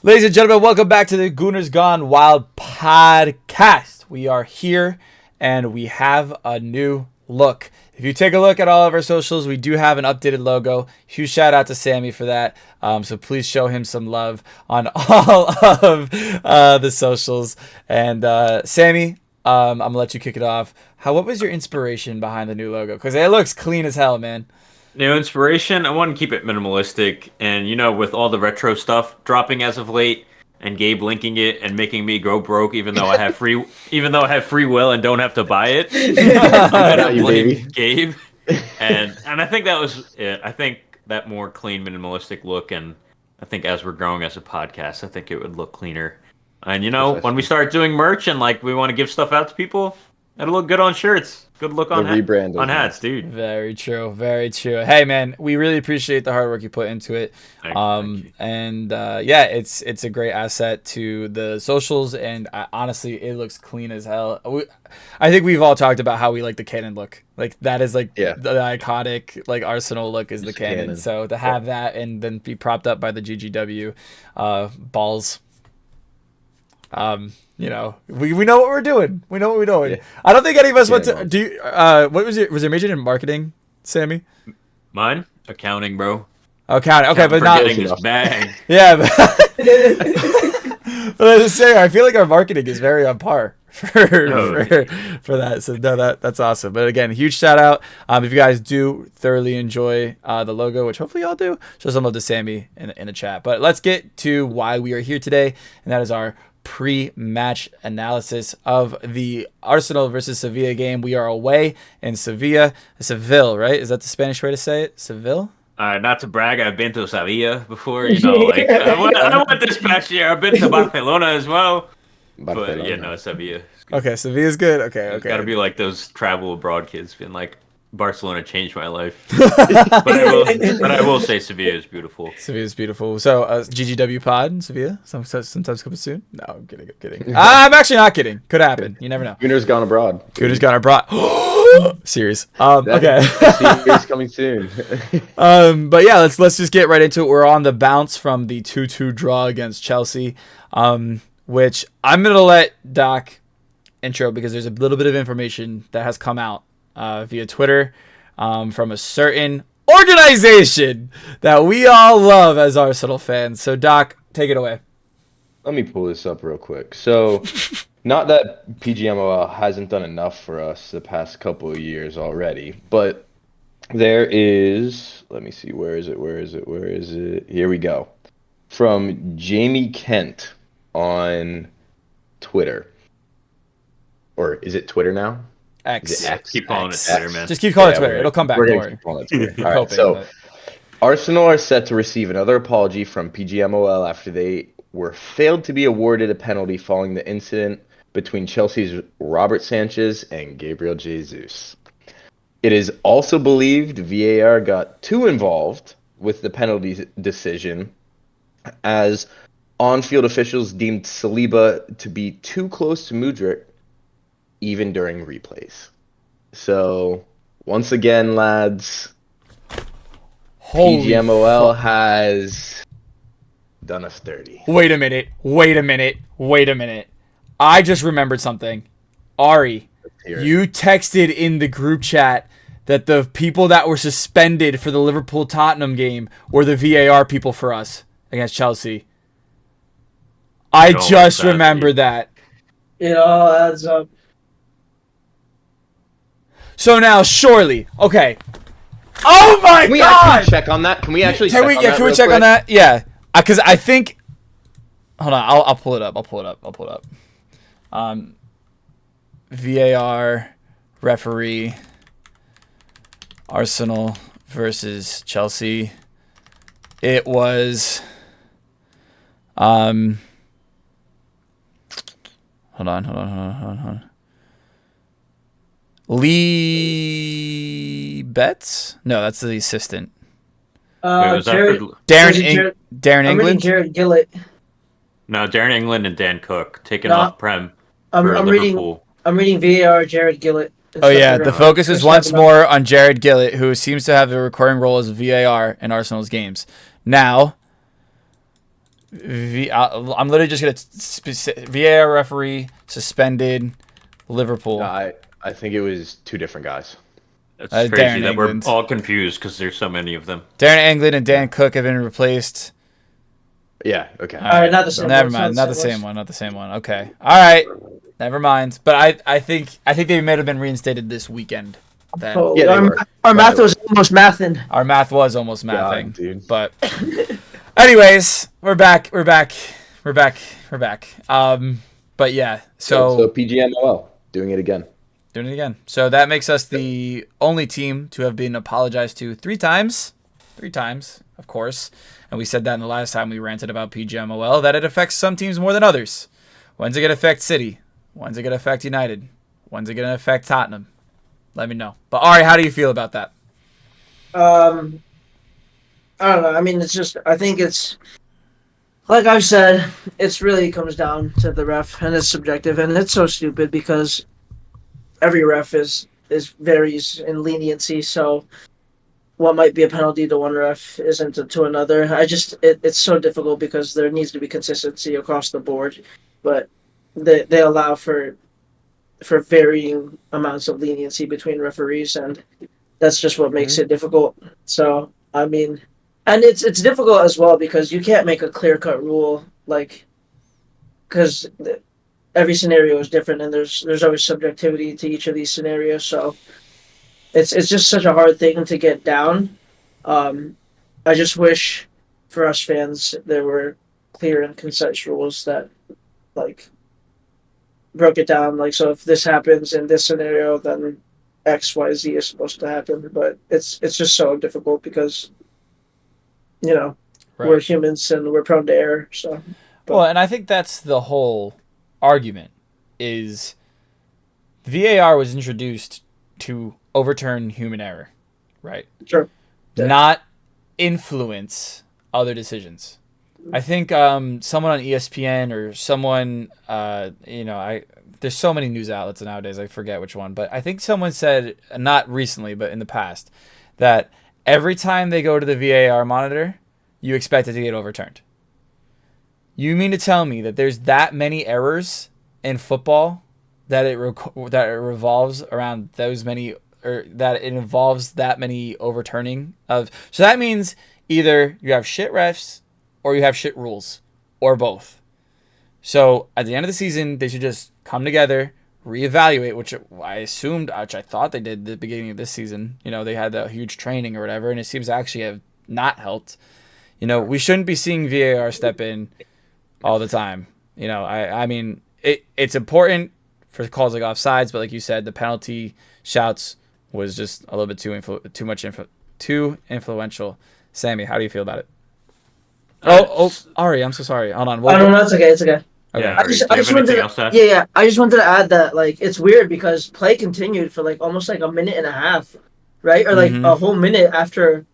Ladies and gentlemen, welcome back to the Gooners Gone Wild podcast. We are here and we have a new look. If you take a look at all of our socials, we do have an updated logo. Huge shout out to Sammy for that. So please show him some love on all of the socials. And Sammy, I'm going to let you kick it off. What was your inspiration behind the new logo? Because it looks clean as hell, man. New inspiration, I want to keep it minimalistic, and with all the retro stuff dropping as of late, and Gabe linking it and making me go broke, even though I have free will and don't have to buy it. I'm gonna blame Gabe, and I think that was it. I think that more clean, minimalistic look, and I think as we're growing as a podcast, I think it would look cleaner. And when we start doing merch and we want to give stuff out to people, it'll look good on shirts. Good look on hats, dude. Very true. Very true. Hey, man, we really appreciate the hard work you put into it. Thank you. And it's a great asset to the socials. And honestly, it looks clean as hell. I think we've all talked about how we like the cannon look. That is the iconic Arsenal look is the cannon. So to have that and then be propped up by the GGW balls. We know what we're doing. We know what we're doing. Yeah. I don't think any of us went to do. What was it? Was your major in marketing, Sammy? Mine, accounting, bro. Accounting. Okay, but not getting this bag. Yeah, but I was just saying, I feel like our marketing is very on par for that. So no, that's awesome. But again, huge shout out. If you guys do thoroughly enjoy the logo, which hopefully y'all do, show some love to Sammy in the chat. But let's get to why we are here today, and that is our pre-match analysis of the Arsenal versus Sevilla game. We are away in Sevilla. Right? Is that the Spanish way to say it? Seville? Not to brag, I've been to Sevilla before. I went this past year. I've been to Barcelona as well. But Sevilla. Okay, Sevilla's good. Okay. It's gotta be like those travel abroad kids being like, Barcelona changed my life. but I will say Sevilla is beautiful. Sevilla's beautiful. So GGW pod in Sevilla sometimes coming soon. No, I'm kidding. I'm actually not kidding. Could happen. You never know. Gooners gone abroad. Series. Okay. Series coming soon. But yeah, let's just get right into it. We're on the bounce from the 2-2 draw against Chelsea, which I'm gonna let Doc intro because there's a little bit of information that has come out via Twitter from a certain organization that we all love as Arsenal fans. So, Doc, take it away. Let me pull this up real quick. So, not that PGMOL hasn't done enough for us the past couple of years already, but there is, let me see, where is it? Here we go. From Jamie Kent on Twitter. Or is it Twitter now? X. Keep calling it Twitter, man. Just keep calling it Twitter. It'll come back. We're going to keep calling it Twitter. All right, so Arsenal are set to receive another apology from PGMOL after they were failed to be awarded a penalty following the incident between Chelsea's Robert Sanchez and Gabriel Jesus. It is also believed VAR got too involved with the penalty decision as on-field officials deemed Saliba to be too close to Mudryk even during replays. So, once again, lads, PGMOL has done us dirty. Wait a minute. I just remembered something. Ari, you texted in the group chat that the people that were suspended for the Liverpool-Tottenham game were the VAR people for us against Chelsea. I just remembered that. It all adds up. So now, surely, okay. Oh my God! Can we actually check on that? Can we check on that? Yeah, because I think. Hold on, I'll pull it up. VAR referee. Arsenal versus Chelsea. It was. Hold on. Lee Betts? No, that's the assistant. Darren England? Jared Gillett. No, Darren England and Dan Cook taking off Prem. I'm reading VAR Jared Gillett. Oh yeah, the focus is once more on Jared Gillett, who seems to have a recurring role as VAR in Arsenal's games. Now, I'm literally just gonna VAR referee suspended Liverpool. I think it was 2 different guys. It's crazy Darren that England. we're all confused because there's so many of them. Darren England and Dan Cook have been replaced. Yeah. Okay. All right, not the same. Never mind. Not the same one. Not the same one. Okay. All right. Never mind. But I think they may have been reinstated this weekend. Then. Oh, Yeah, our math was almost mathing. Our math was almost mathing. God, dude. But anyways, we're back. But yeah. So PGMOL doing it again. Doing it again. So that makes us the only team to have been apologized to 3 times. 3 times, of course. And we said that in the last time we ranted about PGMOL, that it affects some teams more than others. When's it going to affect City? When's it going to affect United? When's it going to affect Tottenham? Let me know. But Ari, how do you feel about that? I don't know. I mean, I think it's, like I've said, it really comes down to the ref, and it's subjective, and it's so stupid because every ref varies in leniency, so what might be a penalty to one ref isn't to another. It's so difficult because there needs to be consistency across the board, but they allow for varying amounts of leniency between referees, and that's just what makes it difficult. So I mean, and it's difficult as well because you can't make a clear-cut rule, like, because every scenario is different, and there's always subjectivity to each of these scenarios. So it's just such a hard thing to get down. I just wish for us fans there were clear and concise rules that, like, broke it down. Like, so if this happens in this scenario, then X, Y, Z is supposed to happen. But it's just so difficult because, right. We're humans and we're prone to error. So, well, and I think that's the whole argument is VAR was introduced to overturn human error, right? Sure. Yeah. Not influence other decisions. I think someone on ESPN or someone, there's so many news outlets nowadays, I forget which one, but I think someone said, not recently, but in the past, that every time they go to the VAR monitor, you expect it to get overturned. You mean to tell me that there's that many errors in football that it revolves around those many, or that it involves that many overturning of? So that means either you have shit refs or you have shit rules, or both. So at the end of the season, they should just come together, reevaluate, which I thought they did at the beginning of this season. They had the huge training or whatever, and it seems to actually have not helped. We shouldn't be seeing VAR step in all the time. I mean, it's important for calls like offsides, but like you said, the penalty shouts was just a little bit too influential. Sammy, how do you feel about it? Ari, I'm so sorry. Hold on. No, it's okay. It's okay. Yeah, I just wanted to add that, like, it's weird because play continued for like almost like a minute and a half, right? Or like a whole minute after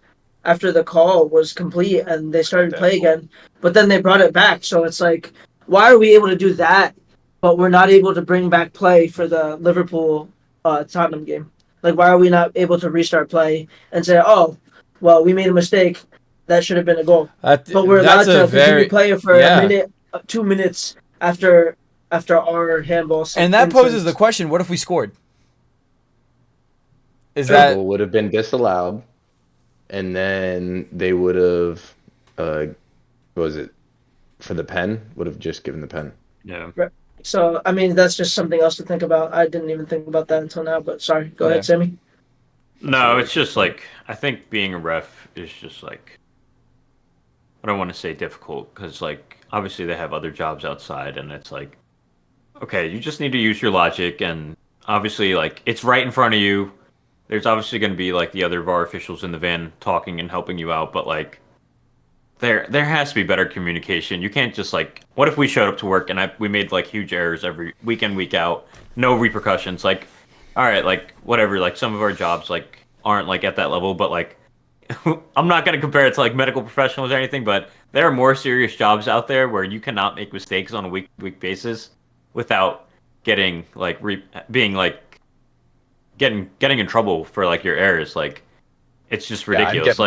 the call was complete and they started play again. But then they brought it back. So it's like, why are we able to do that, but we're not able to bring back play for the Liverpool Tottenham game? Like, why are we not able to restart play and say, oh, well, we made a mistake. That should have been a goal. But we're allowed to continue playing for a minute, 2 minutes after our handball. And that poses the question: what if we scored? That would have been disallowed, and then they would have, what was it, for the pen? Would have just given the pen. Yeah. Right. So I mean, that's just something else to think about. I didn't even think about that until now. But sorry, go ahead, Sammy. No, it's just like, I think being a ref is just like, I don't want to say difficult because, like, obviously they have other jobs outside, and it's like, okay, you just need to use your logic, and obviously, like, it's right in front of you. There's obviously going to be, like, the other VAR officials in the van talking and helping you out, but, like, there has to be better communication. You can't just, like, what if we showed up to work and we made, like, huge errors every week in, week out, no repercussions? Like, all right, like, whatever, like, some of our jobs, like, aren't, like, at that level, but, like, I'm not going to compare it to like medical professionals or anything, but there are more serious jobs out there where you cannot make mistakes on a week basis without getting like getting in trouble for like your errors. Like, it's just ridiculous.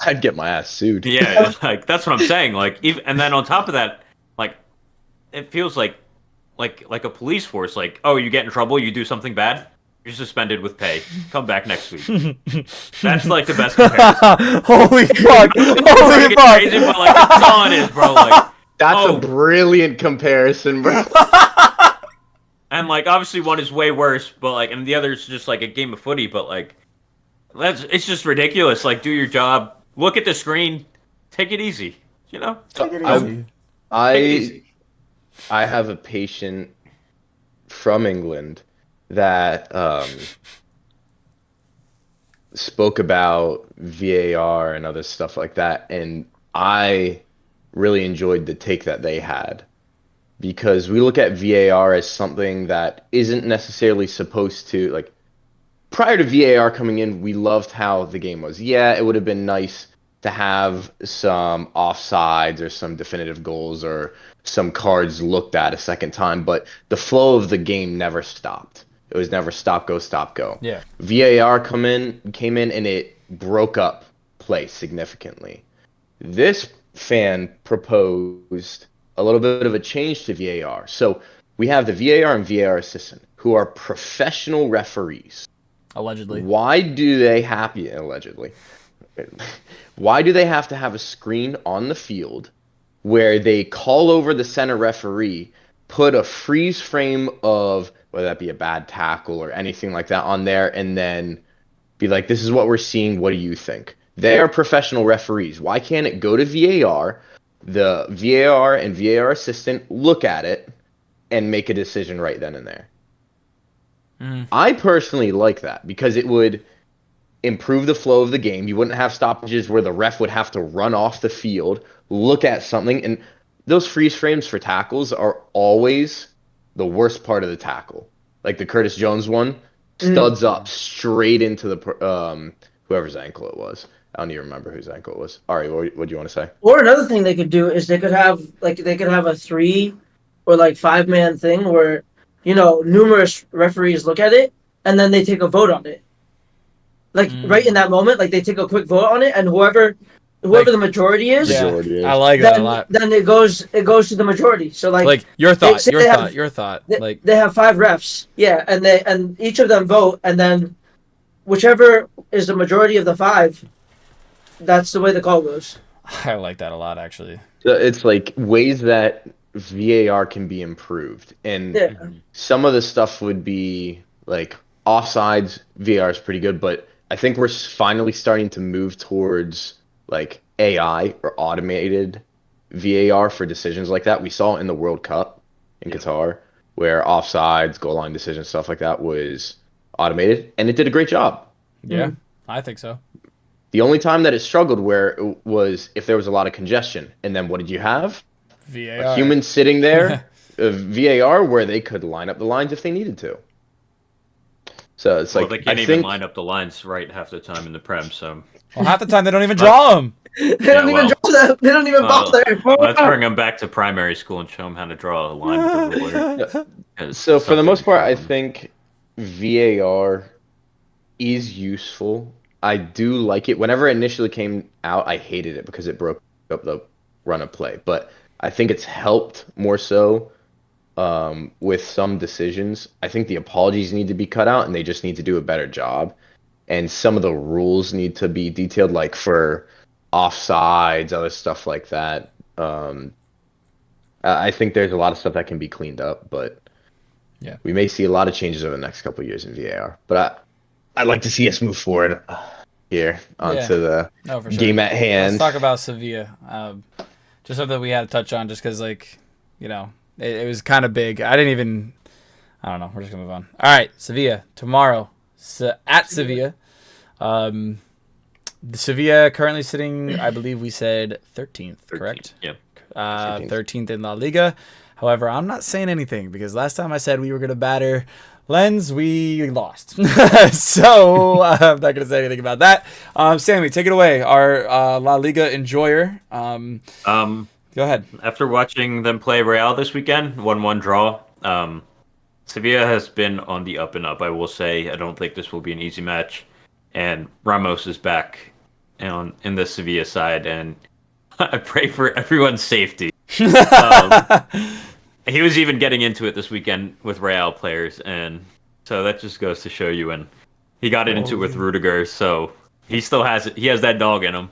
I'd get my ass sued. Yeah, like that's what I'm saying. Like, and then on top of that, like, it feels like a police force. Like, oh, you get in trouble, you do something bad, you're suspended with pay. Come back next week. That's like the best comparison. Holy fuck! Holy fuck! Crazy, but like that's all it is, bro. Like, that's a brilliant comparison, bro. And like obviously one is way worse, but like, and the other is just like a game of footy. But like, it's just ridiculous. Like, do your job, look at the screen, take it easy. You know, take it easy. I have a patient from England that spoke about VAR and other stuff like that, and I really enjoyed the take that they had, because we look at VAR as something that isn't necessarily supposed to, like, prior to VAR coming in, we loved how the game was. Yeah, it would have been nice to have some offsides or some definitive goals or some cards looked at a second time, but the flow of the game never stopped. It was never stop, go. Yeah. VAR came in and it broke up play significantly. This fan proposed a little bit of a change to VAR. So we have the VAR and VAR assistant, who are professional referees. Allegedly. Why do they have Why do they have to have a screen on the field where they call over the center referee, put a freeze frame of whether that be a bad tackle or anything like that on there, and then be like, this is what we're seeing, what do you think? They are professional referees. Why can't it go to VAR, the VAR and VAR assistant look at it and make a decision right then and there? I personally like that, because it would improve the flow of the game. You wouldn't have stoppages where the ref would have to run off the field, look at something, and those freeze frames for tackles are always the worst part of the tackle. Like the Curtis Jones one, studs up straight into the whoever's ankle it was. I don't even remember whose ankle it was. Ari, what do you want to say? Or another thing they could do is they could have a 3 or like 5-man thing where, you know, numerous referees look at it and then they take a vote on it. Like right in that moment, like they take a quick vote on it, and whoever like, the majority is, I like that a lot. Then it goes to the majority. So like your thought. Like they have 5 refs, yeah, and each of them vote, and then whichever is the majority of the 5, that's the way the call goes. I like that a lot, actually. So it's like ways that VAR can be improved, and some of the stuff would be like offsides. VAR is pretty good, but I think we're finally starting to move towards like AI or automated VAR for decisions like that. We saw in the World Cup in Qatar, where offsides, goal line decisions, stuff like that was automated, and it did a great job. Yeah, I think so. The only time that it struggled where it was if there was a lot of congestion, and then what did you have? VAR. A human sitting there, VAR, where they could line up the lines if they needed to. So it's like they can't even line up the lines right half the time in the Prem. So half the time they don't even draw them. They don't even draw them. They don't even bother. Let's bring them back to primary school and show them how to draw a line with a ruler. So for the most part, I think VAR is useful. I do like it. Whenever it initially came out, I hated it because it broke up the run of play. But I think it's helped more so with some decisions. I think the apologies need to be cut out, and they just need to do a better job. And some of the rules need to be detailed, like for offsides, other stuff like that. I think there's a lot of stuff that can be cleaned up, but yeah, we may see a lot of changes over the next couple of years in VAR. But I'd like to see us move forward here onto the game at hand. Let's talk about Sevilla. Just something we had to touch on, just because, like, you know, it was kind of big. I don't know. We're just going to move on. All right, Sevilla tomorrow at Sevilla. Sevilla currently sitting, I believe we said 13th, correct? Yep. 13th in La Liga. However, I'm not saying anything because last time I said we were going to batter Lens, we lost. So I'm not going to say anything about that. Sammy, take it away. Our La Liga enjoyer. Go ahead. After watching them play Real this weekend, 1-1 draw. Sevilla has been on the up and up, I will say. I don't think this will be an easy match. And Ramos is back in the Sevilla side, and I pray for everyone's safety. He was even getting into it this weekend with Real players, and so that just goes to show you. And he got into it with Rudiger, so he still has it. He has that dog in him.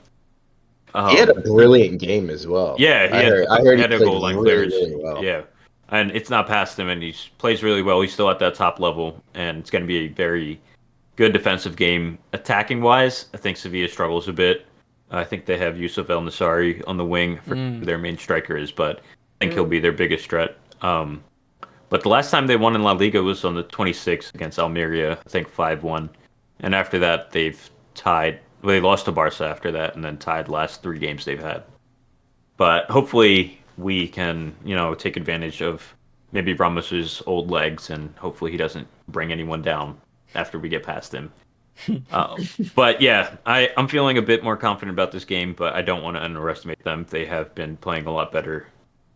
He had a brilliant game as well. Yeah, I heard he had a played goal line really, clearance. really well. Yeah, and it's not past him, and he plays really well. He's still at that top level, and it's going to be a very good defensive game. Attacking wise, I think Sevilla struggles a bit. I think they have Yusuf El Nassari on the wing for who their main striker is, but I think he'll be their biggest threat. But the last time they won in La Liga was on the 26th against Almeria, I think 5-1. And after that, they've tied. Well, they lost to Barca after that, and then tied the last 3 games they've had. But hopefully we can, take advantage of maybe Ramos's old legs, and hopefully he doesn't bring anyone down after we get past him. But yeah, I'm feeling a bit more confident about this game, but I don't want to underestimate them. They have been playing a lot better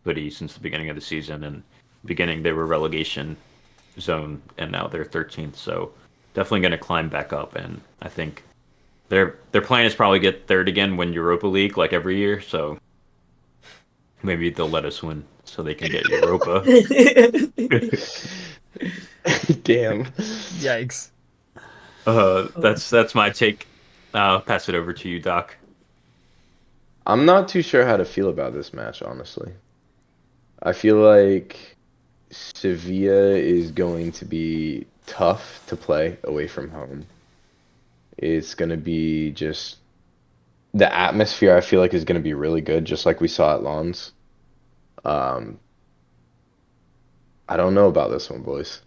footy since the beginning of the season, and beginning they were relegation zone, and now they're 13th. So definitely going to climb back up, and I think their plan is probably get third again, win Europa League like every year. So maybe they'll let us win so they can get Europa. Damn. Yikes. That's my take. I'll pass it over to you, Doc. I'm not too sure how to feel about this match, honestly. I feel like Sevilla is going to be tough to play away from home. It's going to be just the atmosphere, I feel like, is going to be really good, just like we saw at Lens. I don't know about this one, boys.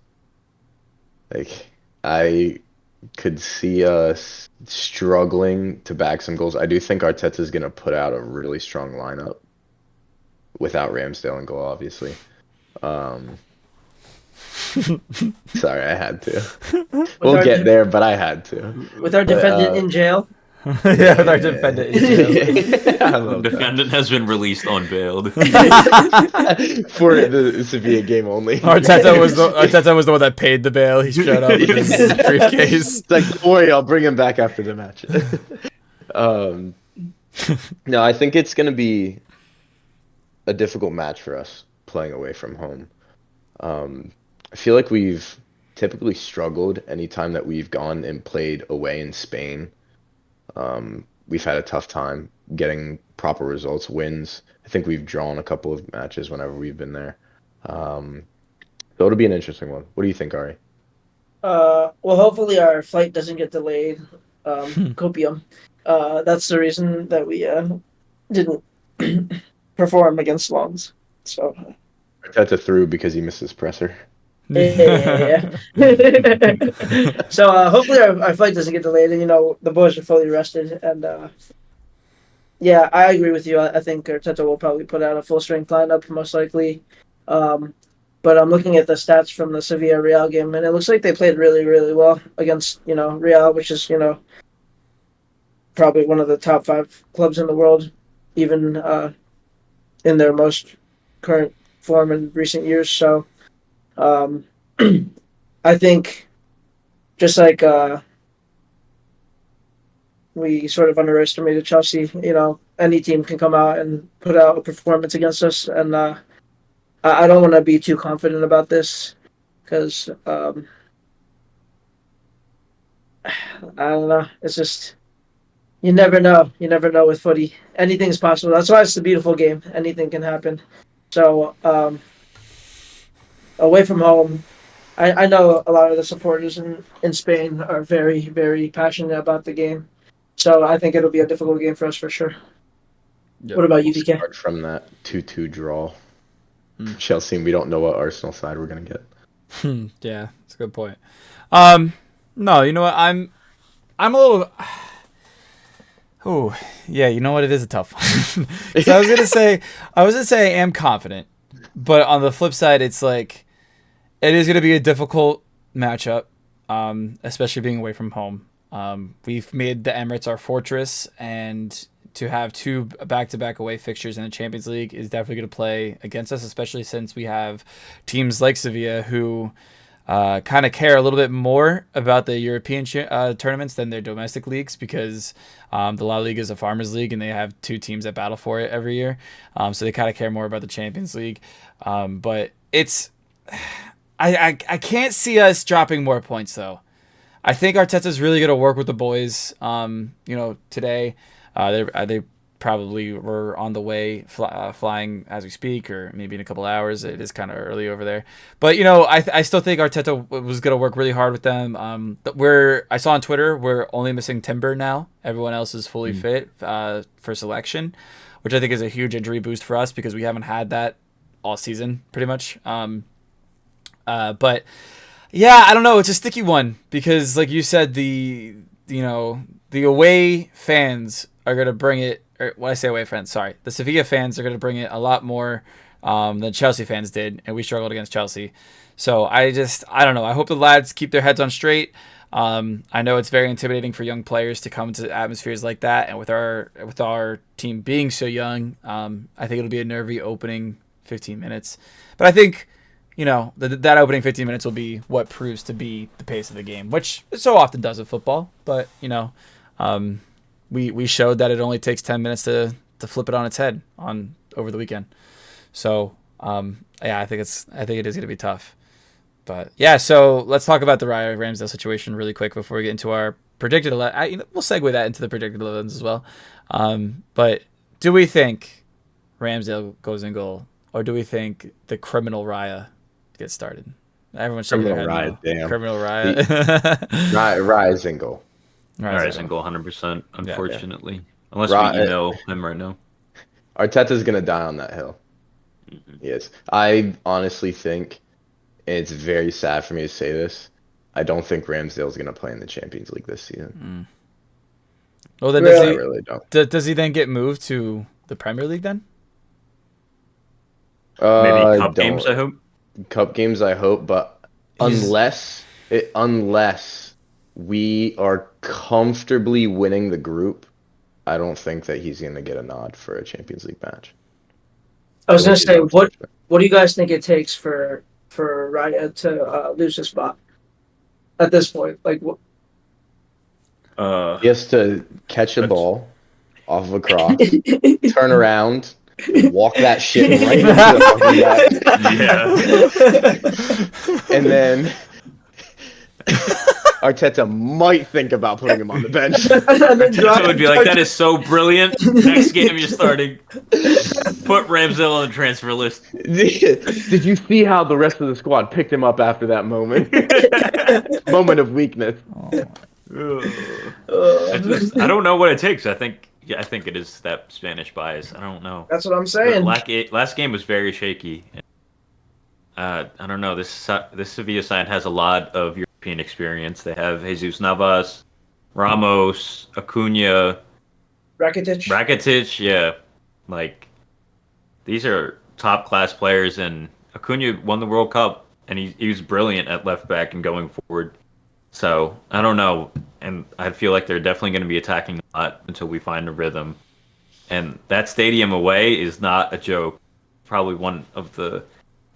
Like, I could see us struggling to back some goals. I do think Arteta's going to put out a really strong lineup without Ramsdale in goal, obviously. Sorry, I had to. We'll get there, but I had to. With our defendant in jail. Yeah, with our defendant in jail. The defendant has been released on bail. For the Sevilla game only. Arteta was the one that paid the bail. He showed up with his briefcase. It's like, don't worry, I'll bring him back after the match. No, I think it's going to be a difficult match for us playing away from home. I feel like we've typically struggled anytime that we've gone and played away in Spain. We've had a tough time getting proper results, wins. I think we've drawn a couple of matches whenever we've been there. So it'll be an interesting one. What do you think, Ari? Well, hopefully our flight doesn't get delayed. Copium. That's the reason that we didn't perform against Lens. So Arteta threw because he missed his presser. Yeah. So hopefully our flight doesn't get delayed, and the boys are fully rested. And yeah, I agree with you. I think Arteta will probably put out a full strength lineup most likely. But I'm looking at the stats from the Sevilla Real game, and it looks like they played really, really well against Real, which is probably one of the top 5 clubs in the world, even in their most current form in recent years. So I think just like we sort of underestimated Chelsea, any team can come out and put out a performance against us, and I don't want to be too confident about this because I don't know. It's just you never know. You never know with footy. Anything's possible. That's why it's a beautiful game. Anything can happen. So away from home, I know a lot of the supporters in Spain are very, very passionate about the game. So I think it'll be a difficult game for us for sure. Yep. What about you, DK? Apart from that 2-2 draw, Chelsea, we don't know what Arsenal side we're going to get. Yeah, that's a good point. No, you know what? I'm a little... Oh, yeah, you know what? It is a tough one. So I was gonna say I am confident, but on the flip side, it's like it is gonna be a difficult matchup, especially being away from home. We've made the Emirates our fortress, and to have 2 back-to-back away fixtures in the Champions League is definitely gonna play against us, especially since we have teams like Sevilla who kind of care a little bit more about the European tournaments than their domestic leagues because the La Liga is a farmers league and they have 2 teams that battle for it every year. So they kind of care more about the Champions League. But it's I can't see us dropping more points though. I think Arteta's really going to work with the boys. Today they probably were on the way flying as we speak, or maybe in a couple hours. It is kind of early over there, but I still think Arteta was going to work really hard with them. I saw on Twitter we're only missing Timber now. Everyone else is fully fit for selection, which I think is a huge injury boost for us because we haven't had that all season pretty much. But yeah, I don't know. It's a sticky one because, like you said, the away fans are going to bring it. Or when I say away fans, sorry, the Sevilla fans are going to bring it a lot more than Chelsea fans did, and we struggled against Chelsea. So I don't know. I hope the lads keep their heads on straight. I know it's very intimidating for young players to come to atmospheres like that, and with our team being so young, I think it'll be a nervy opening 15 minutes. But I think that opening 15 minutes will be what proves to be the pace of the game, which it so often does with football. But we showed that it only takes 10 minutes to flip it on its head over the weekend. So I think it is going to be tough. But yeah, so let's talk about the Raya Ramsdale situation really quick before we get into our predicted 11. We'll segue that into the predicted 11s as well. But do we think Ramsdale goes in goal, or do we think the criminal Raya gets started? Everyone's shaking their head. Raya, damn. Criminal Raya. Raya's in goal. Raya's in goal 100%, unfortunately. Yeah. Unless we email him right now. Arteta's going to die on that hill. Mm-hmm. Yes. I honestly think, and it's very sad for me to say this, I don't think Ramsdale's going to play in the Champions League this season. Well, then I really don't. Does he then get moved to the Premier League then? Maybe cup games, I hope. Cup games, I hope, but unless we are comfortably winning the group, I don't think that he's going to get a nod for a Champions League match. I was going to say, what do you guys think it takes for Raya to lose his spot at this point? Like, what? He has to catch a ball off of a cross, turn around, walk that shit right into the fucking net. And then Arteta might think about putting him on the bench. Arteta would be like, that is so brilliant. Next game you're starting. Put Ramsdale on the transfer list. Did you see how the rest of the squad picked him up after that moment? Moment of weakness. I don't know what it takes. I think it is that Spanish bias. I don't know. That's what I'm saying. Last game was very shaky. I don't know. This Sevilla side has a lot of European experience. They have Jesus Navas, Ramos, Acuna, Rakitic. Yeah, like these are top class players. And Acuna won the World Cup, and he was brilliant at left back and going forward. So I don't know, and I feel like they're definitely going to be attacking a lot until we find a rhythm. And that stadium away is not a joke. Probably one of the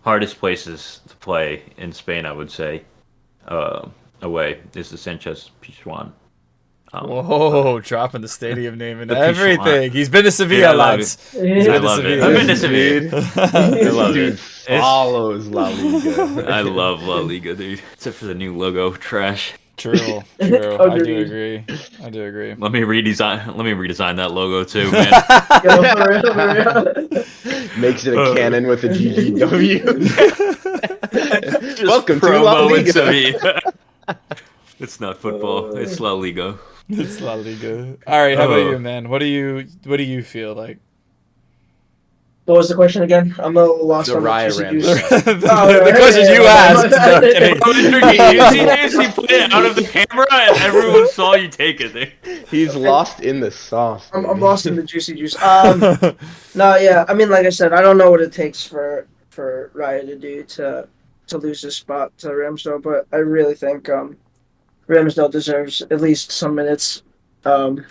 hardest places to play in Spain, I would say. Away is the Sanchez Pizjuan. Whoa, dropping the stadium name and everything. Pizjuan. He's been to Sevilla, lads. I love it. I've been to Sevilla. I love it. Follows La Liga. I love La Liga, dude. Except for the new logo, trash. True. I do agree. Let me redesign that logo too, man. Makes it a cannon with a GGW. Welcome to La Liga. It's not football. It's La Liga. It's La Liga. All right, how about you, man? What do you feel like? What was the question again? I'm a little lost on Raya the questions you asked. You put it out of the camera and everyone saw you take it. He's lost in the sauce. I'm lost in the juicy juice. No, yeah. I mean, like I said, I don't know what it takes for Raya to do to lose his spot to Ramsdale, but I really think Ramsdale deserves at least some minutes, or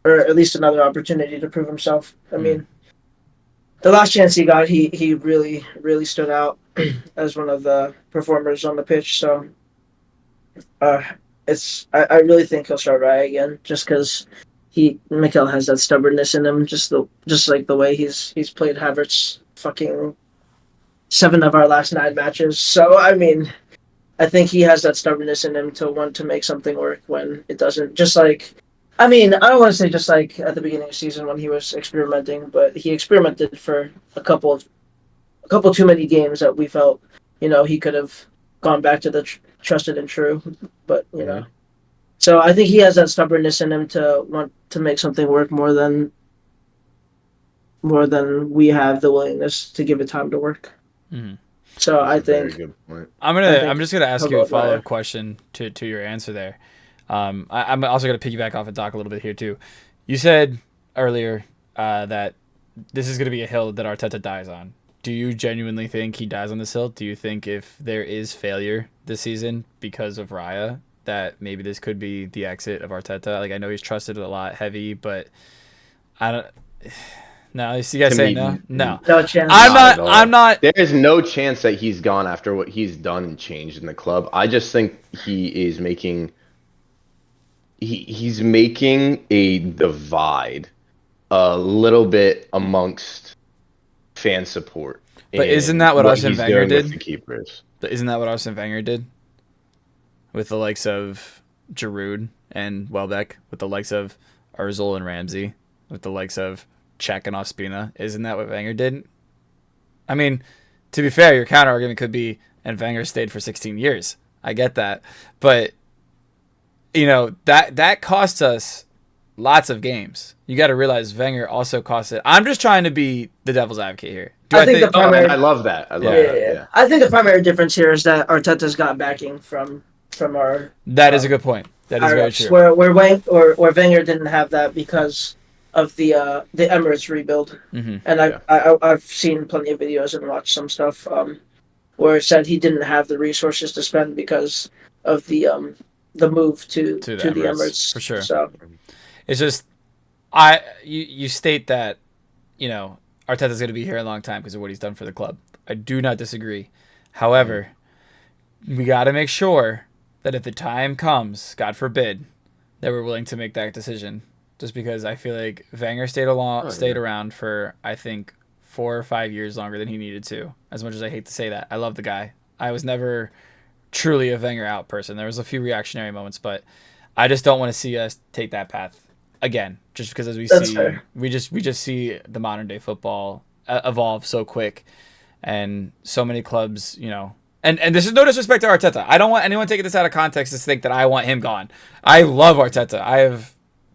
at least another opportunity to prove himself. I mean, the last chance he got, he really, really stood out. as one of the performers on the pitch. So I really think he'll start Raya again, just because Mikel has that stubbornness in him, just like the way he's played Havertz fucking 7 of our last 9 matches. So I mean, I think he has that stubbornness in him to want to make something work when it doesn't. Just like, I mean, I don't want to say just like at the beginning of the season when he was experimenting, but he experimented for a couple too many games that we felt, he could have gone back to the trusted and true. But so I think he has that stubbornness in him to want to make something work more than we have the willingness to give it time to work. Mm-hmm. So I think very good point. I'm just gonna ask you a follow-up question to your answer there. I'm also gonna piggyback off of Doc a little bit here too. You said earlier that this is gonna be a hill that Arteta dies on. Do you genuinely think he dies on this hill? Do you think if there is failure this season because of Raya, that maybe this could be the exit of Arteta? Like, I know he's trusted a lot heavy, but I don't. No, you see, guys saying no. No chance. I'm not. There is no chance that he's gone after what he's done and changed in the club. I just think he is making. He's making a divide, a little bit amongst fan support. But isn't that what Arsene Wenger did? The keepers. But isn't that what Arsene Wenger did? With the likes of Giroud and Welbeck, with the likes of Ozil and Ramsey, with the likes of Czech and Ospina. Isn't that what Wenger did? I mean, to be fair, your counter argument could be, and Wenger stayed for 16 years. I get that. But, that costs us lots of games. You got to realize Wenger also cost it. I'm just trying to be the devil's advocate here. I love that. Yeah. I think the primary difference here is that Arteta's got backing from our. That is a good point. That is very true. Where Wenger didn't have that because of the Emirates rebuild, and I've seen plenty of videos and watched some stuff where it said he didn't have the resources to spend because of the move to the Emirates for sure. So it's just you state that Arteta's going to be here a long time because of what he's done for the club. I do not disagree. However, we got to make sure that if the time comes, God forbid, that we're willing to make that decision. Just because I feel like Wenger stayed around for, I think, 4 or 5 years longer than he needed to. As much as I hate to say that. I love the guy. I was never truly a Wenger out person. There was a few reactionary moments, but I just don't want to see us take that path again. Just because as we just see the modern day football evolve so quick, and so many clubs, And this is no disrespect to Arteta. I don't want anyone taking this out of context to think that I want him gone. I love Arteta. I have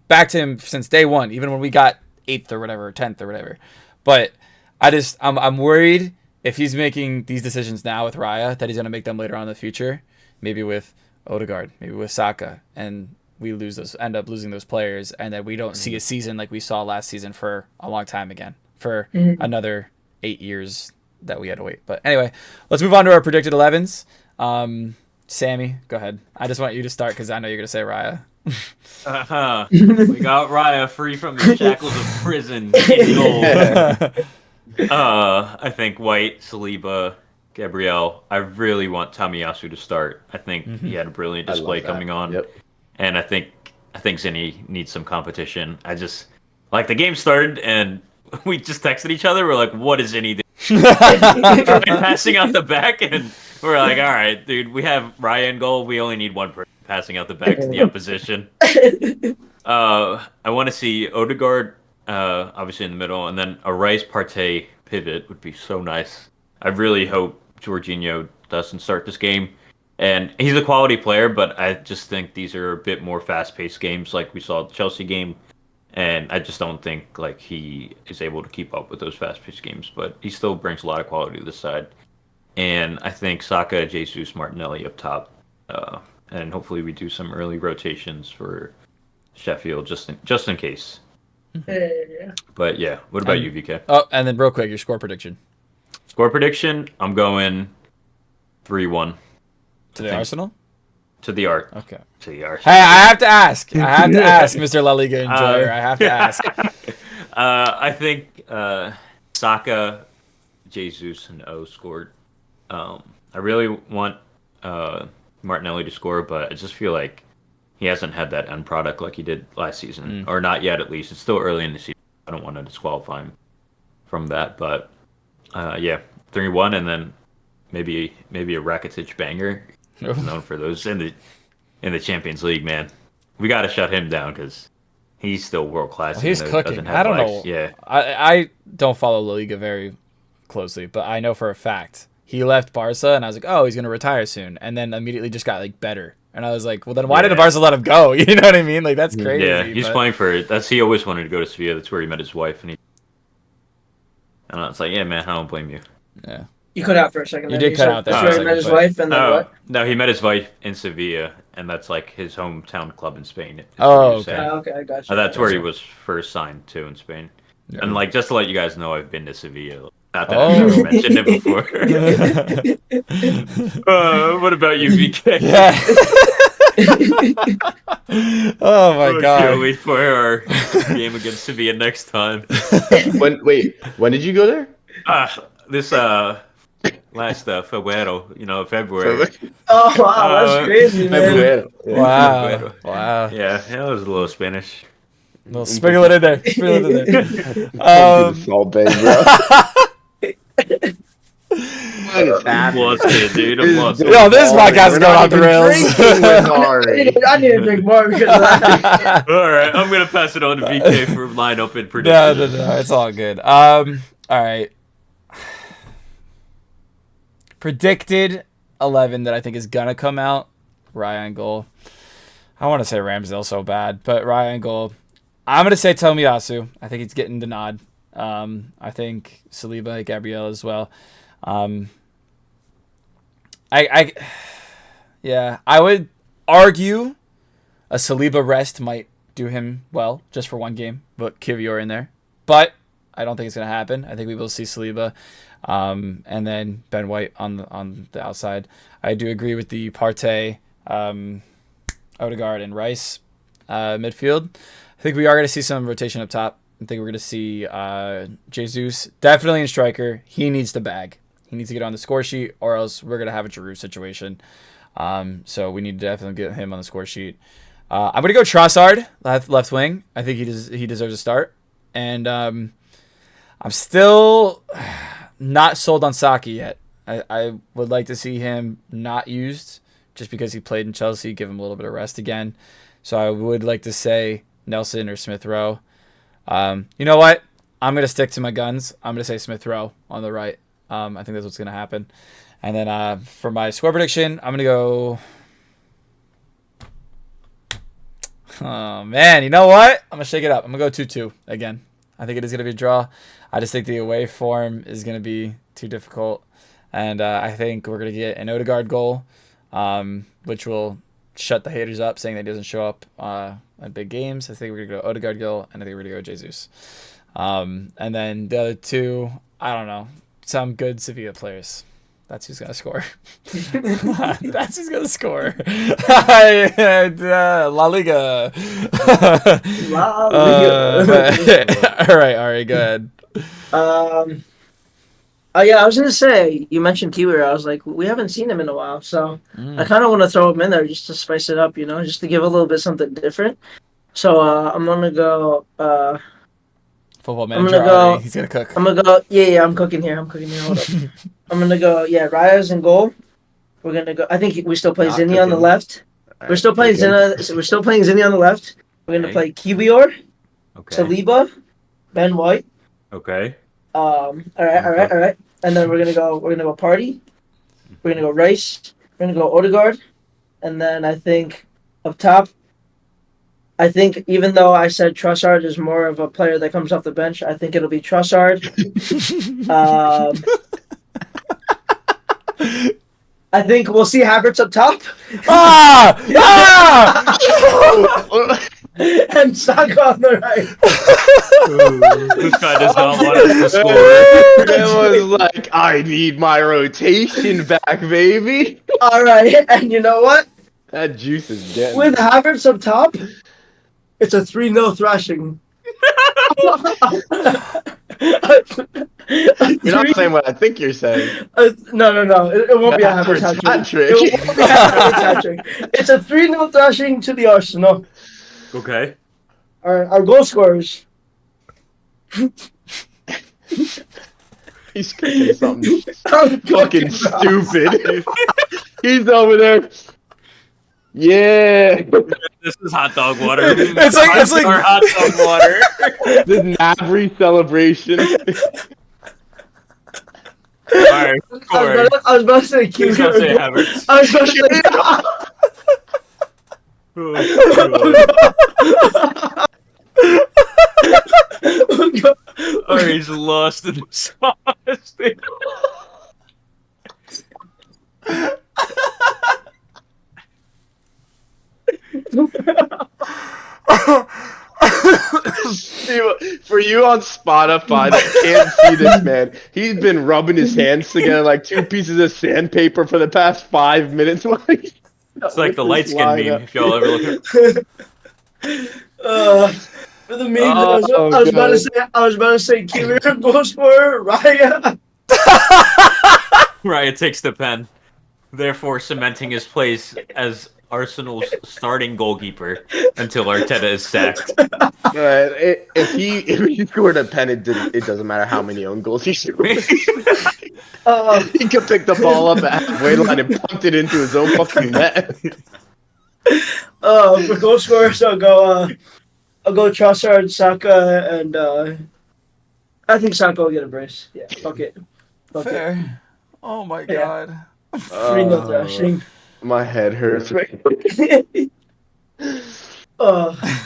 backed him since day one, even when we got 8th or whatever, 10th or whatever. But I'm worried if he's making these decisions now with Raya that he's going to make them later on in the future, maybe with Odegaard, maybe with Saka, and we end up losing those players, and that we don't see a season like we saw last season for a long time again, for another 8 years that we had to wait. But anyway, let's move on to our predicted 11s. Sammy, go ahead. I just want you to start because I know you're going to say Raya. We got Raya free from the shackles of prison. I think White, Saliba, Gabriel. I really want Tomiyasu to start. I think he had a brilliant display coming on. Yep. And I think Zinni needs some competition. I just the game started and we just texted each other. We're like, what is Zinni doing? Passing out the back, and we're like, all right, dude, we have Raya in goal. We only need one person passing out the back to the opposition. I want to see Odegaard, obviously in the middle, and then a Rice Partey pivot would be so nice. I really hope Jorginho doesn't start this game. And he's a quality player, but I just think these are a bit more fast-paced games like we saw the Chelsea game. And I just don't think he is able to keep up with those fast-paced games, but he still brings a lot of quality to the side. And I think Saka, Jesus, Martinelli up top, and hopefully we do some early rotations for Sheffield just in case. Yeah. But yeah, what about you, VK? Oh, and then real quick, your score prediction. Score prediction, I'm going 3-1. To the Arsenal? To the art. Okay. To the Arsenal. Hey, I have to ask, Mr. La Liga enjoyer. I have to ask. I think Saka, Jesus, and O scored I really want Martinelli to score, but I just feel like he hasn't had that end product like he did last season, or not yet. At least it's still early in the season. I don't want to disqualify him from that, but yeah, 3-1, and then maybe a Rakitic banger. He's known for those in the Champions League, man. We got to shut him down because he's still world class. Well, he's cooking. I don't know. Yeah, I don't follow La Liga very closely, but I know for a fact he left Barca, and I was like, oh, he's gonna retire soon, and then immediately just got like better. And I was like, well, then why did Barca let him go? You know what I mean? Like, that's crazy. Yeah, he's playing for it. He always wanted to go to Sevilla. That's where he met his wife, and it's like, yeah, man, I don't blame you. Yeah. You cut out for a second. You did cut out there. That's where he met his wife, and then what? No, he met his wife in Sevilla, and that's like his hometown club in Spain. Oh, okay. Okay, I got you. That's where he was first signed to in Spain. Yeah. And like, just to let you guys know, I've been to Sevilla. Not that I've ever mentioned it before. What about you, VK? Yeah. Oh my god! Can't wait for our game against Sevilla next time. When did you go there? This last Febrero, February. Oh wow, that's crazy, man. Wow. Yeah, it was a little Spanish. Sprinkle it in there. Salt Bay, bro. What is happening? I'm lost here, dude. Yo, this podcast is going off the rails. I need to drink more because of that. All right, I'm gonna pass it on to VK for lineup and prediction. No, it's all good. All right. Predicted 11 that I think is gonna come out. Raya in goal. I want to say Ramsdale so bad, but Raya in goal. I'm gonna say Tomiyasu. I think he's getting the nod. I think Saliba, Gabriel as well. I would argue a Saliba rest might do him well just for one game, but Kivior in there. But I don't think it's going to happen. I think we will see Saliba and then Ben White on the outside. I do agree with the Partey, Odegaard, and Rice midfield. I think we are going to see some rotation up top. I think we're going to see Jesus definitely in striker. He needs the bag. He needs to get on the score sheet, or else we're going to have a Giroud situation. So we need to definitely get him on the score sheet. I'm going to go Trossard, left wing. I think he deserves a start. And I'm still not sold on Saki yet. I would like to see him not used just because he played in Chelsea, give him a little bit of rest again. So I would like to say Nelson or Smith Rowe. You know what? I'm going to stick to my guns. I'm going to say Smith Rowe on the right. I think that's what's going to happen. And then for my score prediction, I'm going to go... Oh, man. You know what? I'm going to shake it up. I'm going to go 2-2 again. I think it is going to be a draw. I just think the away form is going to be too difficult. And I think we're going to get an Odegaard goal, which will shut the haters up, saying that he doesn't show up at big games. I think we're going to go Odegaard goal, and I think we're going to go Jesus. And then the other two, I don't know, some good Sevilla players. That's who's going to score. That's who's going to score. La Liga. All right, go ahead. Oh yeah, I was gonna say, you mentioned Kiwi. I was like, we haven't seen him in a while, so I kind of want to throw him in there just to spice it up, just to give a little bit something different. So I'm gonna go. Football manager. He's gonna cook. I'm gonna go. Yeah, I'm cooking here. Hold up. I'm gonna go. Yeah, Raya's in goal. We're gonna go. I think we still play Zinni on the left. We're still playing Zinni. We're still playing Zinni on the left. We're gonna play Kiwior, Saliba, Ben White. Okay. All right. And then we're gonna go Party. We're gonna go Rice. We're gonna go Odegaard. And then I think up top, even though I said Trossard is more of a player that comes off the bench, I think it'll be Trossard. I think we'll see Havertz up top. And Saka on the right. This guy does not want us to score. It was like, I need my rotation back, baby. All right, and you know what? That juice is getting. With Havertz up top, it's a 3-0 thrashing. You're not saying what I think you're saying. No. It won't be a Havertz hat trick. It won't be a Havertz hat trick. It's a 3-0 thrashing to the Arsenal. Okay. Our goal scorers. He's cooking something fucking stupid. He's over there. Yeah. This is hot dog water. It's like hot dog water. This Nabry celebration. Alright, I was about to say Kiwi. Please don't say Havertz. I was about to say. Oh, he's lost in the sauce. For you on Spotify that can't see this man, he's been rubbing his hands together like two pieces of sandpaper for the past 5 minutes. It's like the light skin meme, if y'all ever look at For the meme, I was about to say Kiwi goal scorer, Raya. Raya takes the pen, therefore cementing his place as Arsenal's starting goalkeeper until Arteta is sacked. If he scored a pen, it doesn't matter how many own goals he scored. He could pick the ball up at halfway line and punt it into his own fucking net. For goal scorers, I'll go Trossard, Saka, and I think Saka will get a brace. Yeah, fuck it. Fair. Oh my god. 3-0 thrashing. My head hurts.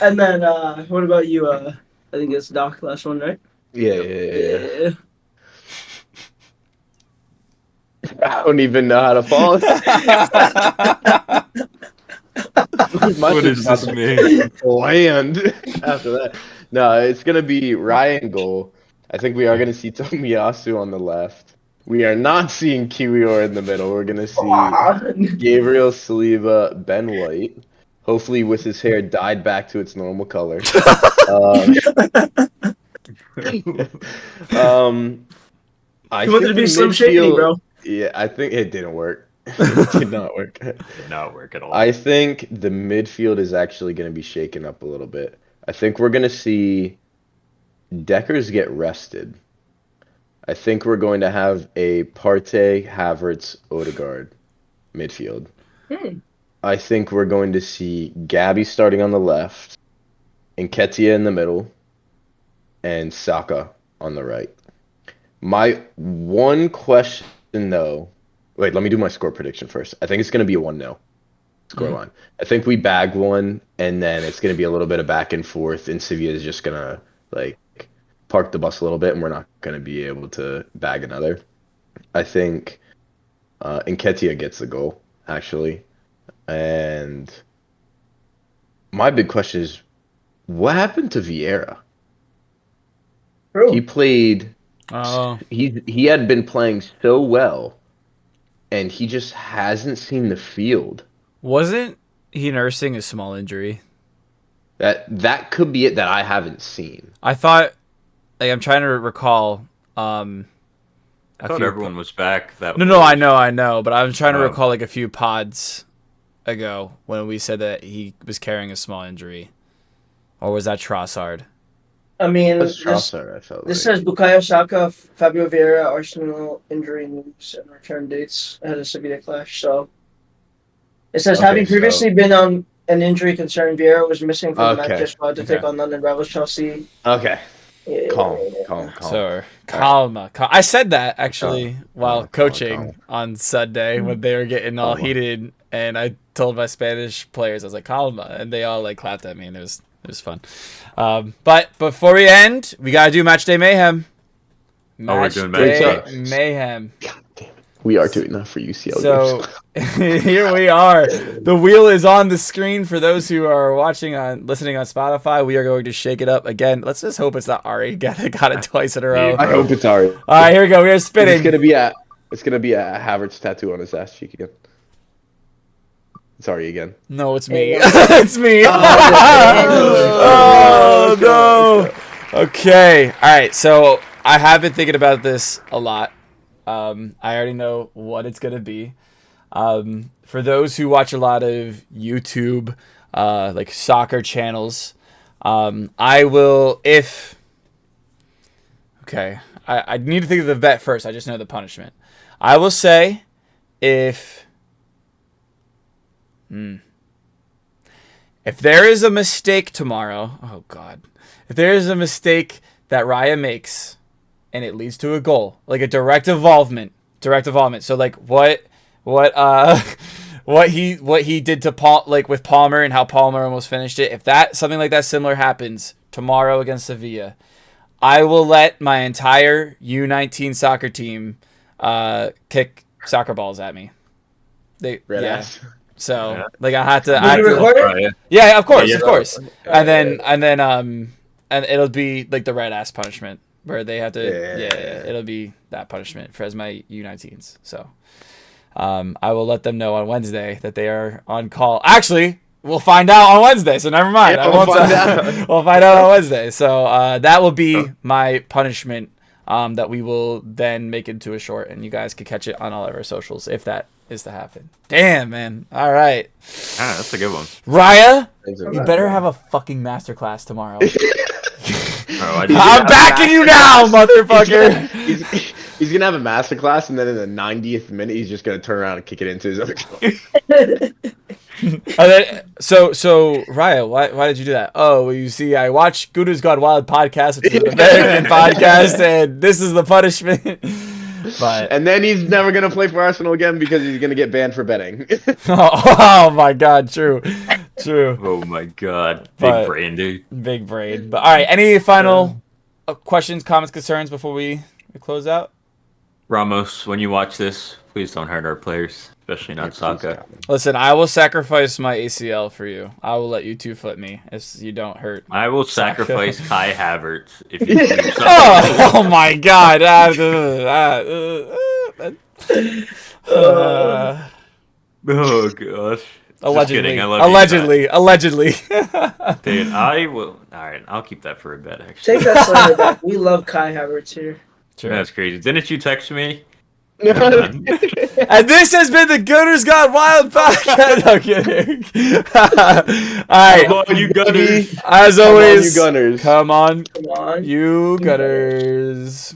And then what about you? I think it's Doc, last one, right? Yeah. I don't even know how to follow. What does this mean? Land after that. No, it's gonna be Ryan goal. I think we are gonna see Tomiyasu on the left. We are not seeing Kiwior in the middle. We're gonna see Gabriel Saliba, Ben White, hopefully with his hair dyed back to its normal color. I wanted to be Slim Shady, bro. Yeah, I think it didn't work. It did not work. Did not work at all. I think the midfield is actually going to be shaken up a little bit. I think we're going to see Deckers get rested. I think we're going to have a Partey, Havertz, Odegaard midfield. I think we're going to see Gabby starting on the left, Nketiah in the middle, and Saka on the right. My one question, though... Wait, let me do my score prediction first. I think it's going to be a 1-0 scoreline. I think we bag one, and then it's going to be a little bit of back and forth, and Sevilla is just going to park the bus a little bit, and we're not going to be able to bag another. I think Nketiah gets the goal, actually. And my big question is, what happened to Vieira? Bro. He played... He had been playing so well, and he just hasn't seen the field. Wasn't he nursing a small injury? That could be it that I haven't seen. I thought, I'm trying to recall. I thought everyone was back. No, I know, but I'm trying to recall a few pods ago when we said that he was carrying a small injury, or was that Trossard? I mean, That's Trossard, I felt this says Bukayo Saka, Fabio Vieira, Arsenal injury news and return dates ahead of Sevilla clash. So it says having previously been on an injury concern, Vieira was missing from the match squad to take on London rivals Chelsea. Okay. Yeah. Calm. So calma. I said that actually while coaching on Sunday when they were getting all heated, and I told my Spanish players, I was like, calma, and they all clapped at me, and it was fun. But before we end, we gotta do match day mayhem. We're doing match day mayhem. God damn it. We are doing that for UCL. So here we are. The wheel is on the screen for those who are listening on Spotify. We are going to shake it up again. Let's just hope it's not Ari. Got it twice in a row. I hope it's Ari. All right, here we go. We are spinning. It's gonna be a Havertz tattoo on his ass cheek again. Sorry again. No, it's me. It's me. Oh, no. Okay. All right. So I have been thinking about this a lot. I already know what it's gonna be. For those who watch a lot of YouTube, like soccer channels, I will Okay, I need to think of the bet first. I just know the punishment. I will say if there is a mistake tomorrow, oh God, if there is a mistake that Raya makes and it leads to a goal, like a direct involvement. So like what he did to Paul, like with Palmer and how Palmer almost finished it. If something like that similar happens tomorrow against Sevilla, I will let my entire U19 soccer team kick soccer balls at me. So like I had to. Yeah, of course. And then it'll be like the red ass punishment where they have to. It'll be that punishment as my U19s. So I will let them know on Wednesday that they are on call. Actually, we'll find out on Wednesday, so never mind. We'll find out on Wednesday. So that will be my punishment that we will then make into a short, and you guys can catch it on all of our socials if that is to happen. Damn, man. All right. That's a good one. Raya, you better have a fucking masterclass tomorrow. I'm backing you now, motherfucker. He's gonna have a masterclass, and then in the 90th minute, he's just gonna turn around and kick it into his own goal. So Raya, why did you do that? Oh, well, you see, I watched Gooners Gone Wild podcast, which is an American podcast, and this is the punishment. But and then he's never gonna play for Arsenal again because he's gonna get banned for betting. oh my God, true. Oh my God, big brain, dude. Big brain. But all right, any final questions, comments, concerns before we close out? Ramos, when you watch this, please don't hurt our players, especially not Saka. Listen, I will sacrifice my ACL for you. I will let you 2-foot me if you don't hurt. I will sacrifice Kai Havertz if you do something. Oh my God. Oh gosh. Allegedly. Dude, I will. All right, I'll keep that for a bet. Actually, take that slander back. We love Kai Havertz here. Sure. That's crazy. Didn't you text me? And this has been the Gooners Gone Wild podcast. No kidding. All right, come on, you Gunners. As always, come on, you Gunners. Come on, you Gunners.